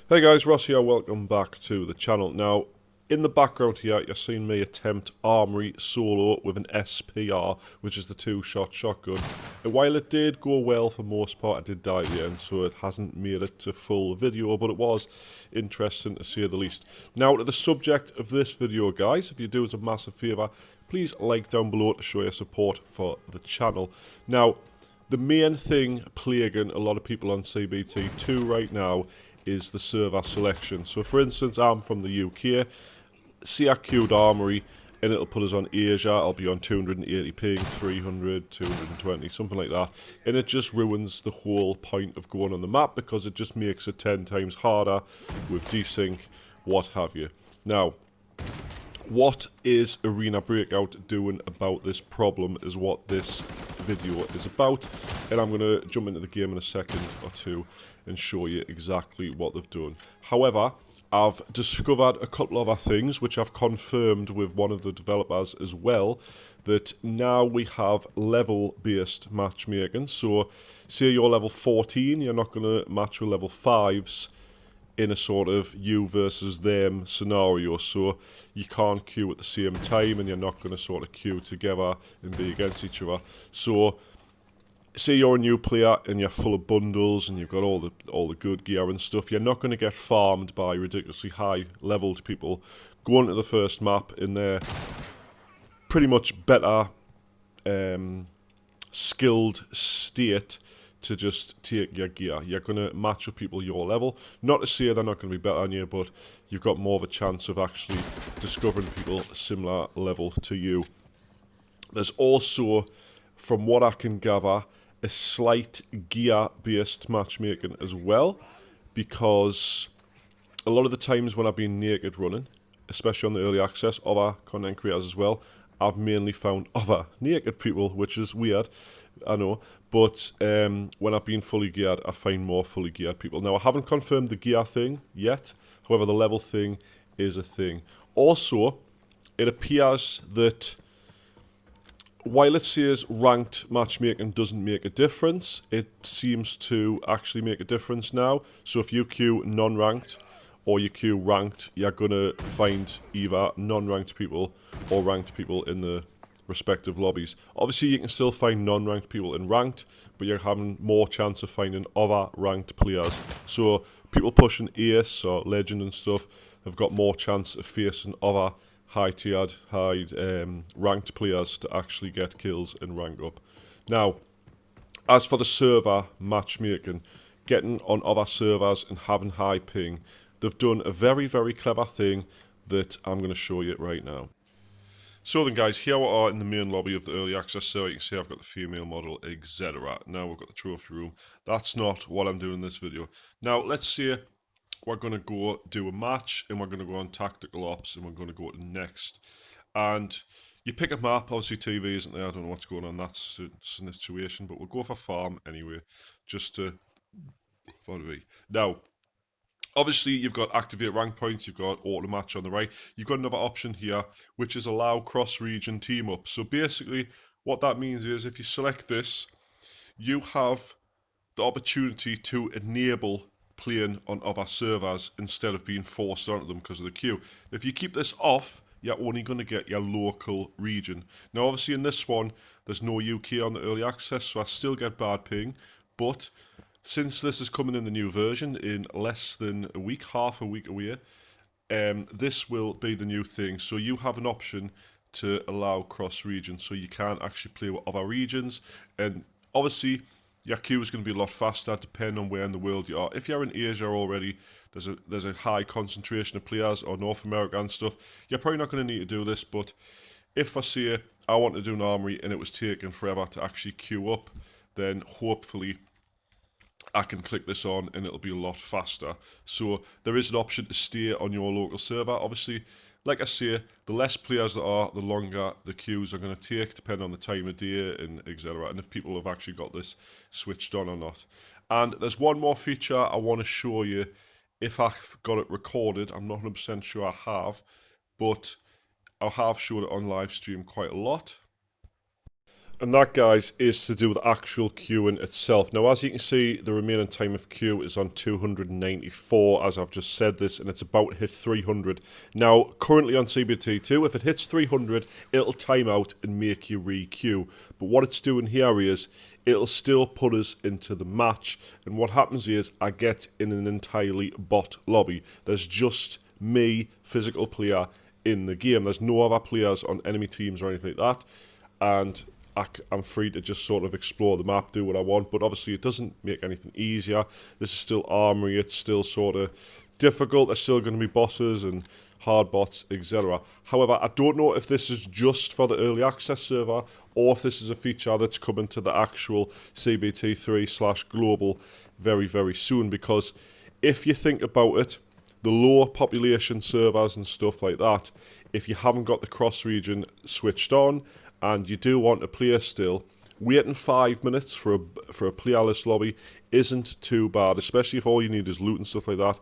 Hey guys, Ross here, welcome back to the channel. Now, in the background here, you're seeing me attempt Armory solo with an SPR, which is the two-shot shotgun. And while it did go well for most part, I did die at the end, so it hasn't made it to full video, but it was interesting to say the least. Now, to the subject of this video, guys, if you do us a massive favour, please like down below to show your support for the channel. Now, the main thing plaguing a lot of people on CBT2 right now is the server selection. So for instance, I'm from the UK, see I queued Armory, and it'll put us on Asia. I'll be on 280 ping, 300, 220, something like that. And it just ruins the whole point of going on the map because it just makes it 10 times harder with desync, what have you. Now, what is Arena Breakout doing about this problem is what this video is about, and I'm going to jump into the game in a second or two and show you exactly what they've done. However, I've discovered a couple of other things which I've confirmed with one of the developers as well, that now we have level-based matchmaking. So, say you're level 14, you're not going to match with level 5s in a sort of you versus them scenario, so you can't queue at the same time and you're not going to sort of queue together and be against each other. So say you're a new player and you're full of bundles and you've got all the good gear and stuff, you're not going to get farmed by ridiculously high leveled people going to the first map in their pretty much better skilled state to just take your gear. You're going to match with people your level. Not to say they're not going to be better than you, but you've got more of a chance of actually discovering people similar level to you. There's also, from what I can gather, a slight gear-based matchmaking as well, because a lot of the times when I've been naked running, especially on the early access, other content creators as well, I've mainly found other naked people, which is weird, I know, but when I've been fully geared, I find more fully geared people. Now, I haven't confirmed the gear thing yet, however, the level thing is a thing. Also, it appears that while it says ranked matchmaking doesn't make a difference, it seems to actually make a difference now. So if you queue non-ranked, or you queue ranked, you're going to find either non-ranked people or ranked people in the respective lobbies. Obviously, you can still find non-ranked people in ranked, but you're having more chance of finding other ranked players. So people pushing Ace or Legend and stuff have got more chance of facing other high-tiered, ranked players to actually get kills and rank up. Now, as for the server matchmaking, getting on other servers and having high ping, they've done a very, very clever thing that I'm going to show you right now. So then guys, here we are in the main lobby of the early access server. You can see I've got the female model, etc. Now we've got the trophy room. That's not what I'm doing in this video. Now let's say we're going to go do a match and we're going to go on tactical ops and we're going to go to next. And you pick a map, obviously TV isn't there, I don't know what's going on in that situation, but we'll go for farm anyway, just to follow me. Now, obviously, you've got activate rank points, you've got auto match on the right. You've got another option here, which is allow cross-region team up. So basically, what that means is if you select this, you have the opportunity to enable playing on other servers instead of being forced onto them because of the queue. If you keep this off, you're only going to get your local region. Now, obviously, in this one, there's no UK on the early access, so I still get bad ping, but since this is coming in the new version in less than a week, half a week away, this will be the new thing. So you have an option to allow cross-region, so you can actually play with other regions. And obviously, your queue is going to be a lot faster depending on where in the world you are. If you're in Asia already, there's a high concentration of players, or North America and stuff, you're probably not going to need to do this. But if I say I want to do an armory and it was taking forever to actually queue up, then hopefully I can click this on and it'll be a lot faster. So there is an option to stay on your local server. Obviously, like I say, the less players there are, the longer the queues are going to take, depending on the time of day and etc. And if people have actually got this switched on or not. And there's one more feature I want to show you if I've got it recorded. I'm not 100% sure I have, but I have showed it on live stream quite a lot. And that, guys, is to do with actual queuing itself. Now, as you can see, the remaining time of queue is on 294, as I've just said this, and it's about to hit 300. Now, currently on CBT2, if it hits 300, it'll time out and make you re-queue. But what it's doing here is, it'll still put us into the match. And what happens is, I get in an entirely bot lobby. There's just me, physical player, in the game. There's no other players on enemy teams or anything like that. And I'm free to just sort of explore the map, do what I want, but obviously it doesn't make anything easier. This is still armory, it's still sort of difficult, there's still going to be bosses and hard bots, etc. However, I don't know if this is just for the early access server, or if this is a feature that's coming to the actual CBT3/global very, very soon, because if you think about it, the lower population servers and stuff like that, if you haven't got the cross-region switched on, and you do want to play still, waiting 5 minutes for a playerless lobby isn't too bad, especially if all you need is loot and stuff like that.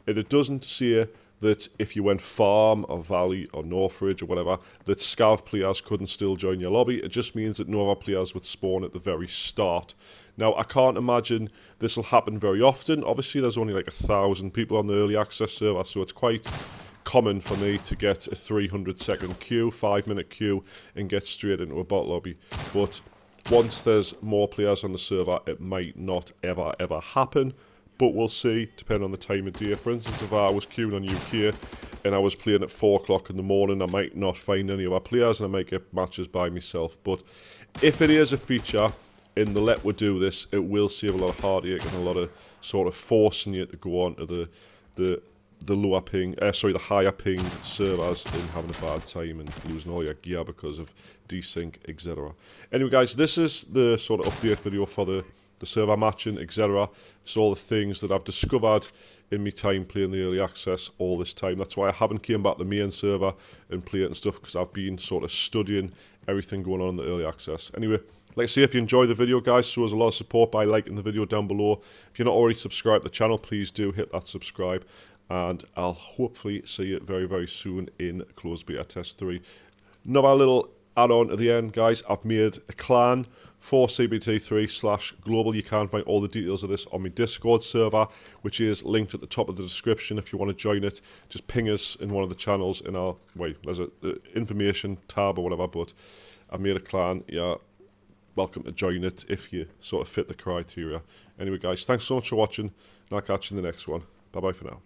And it doesn't say that if you went farm or valley or Northridge or whatever, that scav players couldn't still join your lobby. It just means that no other players would spawn at the very start. Now, I can't imagine this will happen very often. Obviously, there's only like 1,000 people on the early access server, so it's quite common for me to get a 300-second queue, 5-minute queue, and get straight into a bot lobby. But once there's more players on the server, it might not ever happen. But we'll see, depending on the time of day. For instance, if I was queuing on UK and I was playing at 4 o'clock in the morning, I might not find any other players and I might get matches by myself. But if it is a feature in the Let We Do This, it will save a lot of heartache and a lot of sort of forcing you to go on to the lower ping, the higher ping servers and having a bad time and losing all your gear because of desync, etc. Anyway, guys, this is the sort of update video for the server matching, etc. It's all the things that I've discovered in my time playing the early access all this time. That's why I haven't came back to the main server and play it and stuff, because I've been sort of studying everything going on in the early access. Anyway, like I say, if you enjoyed the video, guys, show us a lot of support by liking the video down below. If you're not already subscribed to the channel, please do hit that subscribe. And I'll hopefully see you very, very soon in Closed Beta Test 3. Another little add-on at the end, guys. I've made a clan for CBT3/global. You can find all the details of this on my Discord server, which is linked at the top of the description. If you want to join it, just ping us in one of the channels in our, there's an information tab or whatever, but I've made a clan. Yeah, welcome to join it if you sort of fit the criteria. Anyway, guys, thanks so much for watching, and I'll catch you in the next one. Bye-bye for now.